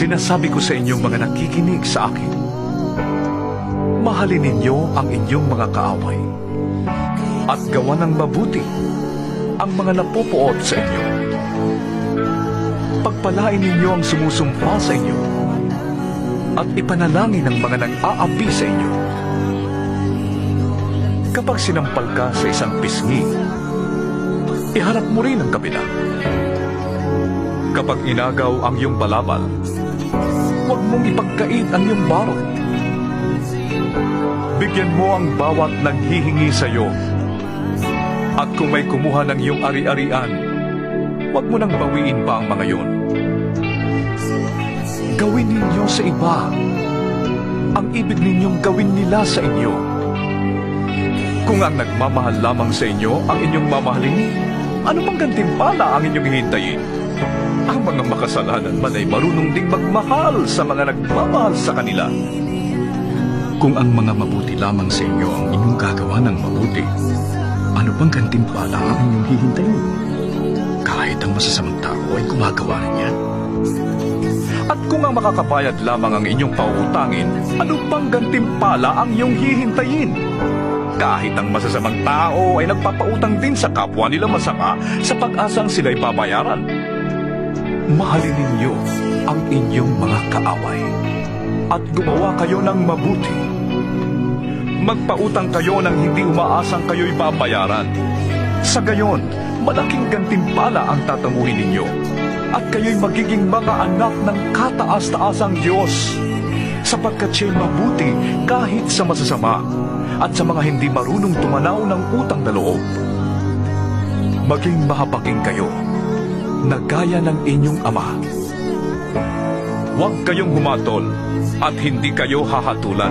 Sinasabi ko sa inyong mga nakikinig sa akin, mahalin ninyo ang inyong mga kaaway at gawa ng mabuti ang mga napupuot sa inyo. Pagpalain ninyo ang sumusumpa sa inyo at ipanalangin ang mga nang-aapi sa inyo. Kapag sinampal ka sa isang pisngi, iharap mo rin ang kabila. Kapag inagaw ang iyong balabal, huwag mong ipagkait ang iyong barot. Bigyan mo ang bawat nanghihingi sa iyo. At kung may kumuha ng iyong ari-arian, huwag mo nang bawiin pa ang mga iyon. Gawin ninyo sa iba ang ibig ninyong gawin nila sa inyo. Kung ang nagmamahal lamang sa inyo ang inyong mamahalin, ano pang gantimpala ang inyong hihintayin? Ang mga makasalanan man ay marunong ding magmahal sa mga nagmamahal sa kanila. Kung ang mga mabuti lamang sa inyo ang inyong gagawa ng mabuti, ano pang gantimpala ang inyong hihintayin? Kahit ang masasamang tao ay gumagawa rin yan. At kung ang makakabayad lamang ang inyong pauutangin, ano pang gantimpala ang iyong hihintayin? Kahit ang masasamang tao ay nagpapautang din sa kapwa nila masama sa pag-asang sila'y babayaran. Mahalin ninyo ang inyong mga kaaway at gumawa kayo ng mabuti. Magpautang kayo nang hindi umaasang kayo'y babayaran. Sa gayon, malaking gantimpala ang tatanguhin ninyo at kayo'y magiging mga anak ng kataas-taasang Diyos, sapagkat siya'y mabuti kahit sa masasama at sa mga hindi marunong tumanaw ng utang na loob. Maging mahabaking kayo na gaya ng inyong Ama. Huwag kayong humatol at hindi kayo hahatulan.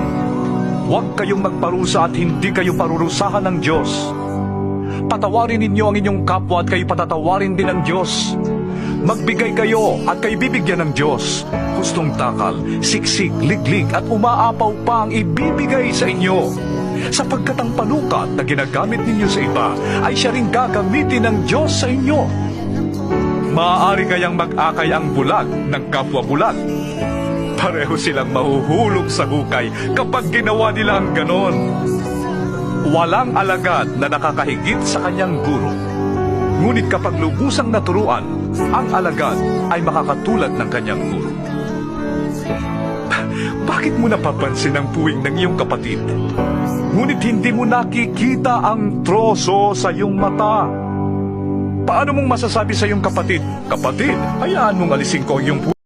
Huwag kayong magparusa at hindi kayo parurusahan ng Diyos. Patawarin ninyo ang inyong kapwa at kayo patatawarin din ng Diyos. Magbigay kayo at kayo bibigyan ng Diyos. Hustong takal, siksik, liglig at umaapaw pa ang ibibigay sa inyo. Sapagkat ang panukat na ginagamit ninyo sa iba ay siya rin gagamitin ng Diyos sa inyo. Maaari kayang mag-akay ang bulag ng kapwa bulag. Pareho silang mahuhulog sa hukay kapag ginawa nila ang ganon. Walang alagad na nakakahigit sa kanyang guro. Ngunit kapag lubusang naturuan, ang alagad ay makakatulad ng kanyang guro. Bakit mo napapansin ang puwing ng iyong kapatid? Ngunit hindi mo nakikita ang troso sa iyong mata. Paano mong masasabi sa iyong kapatid, "Kapatid, hayaan mong alisin ko ang iyong puwing"?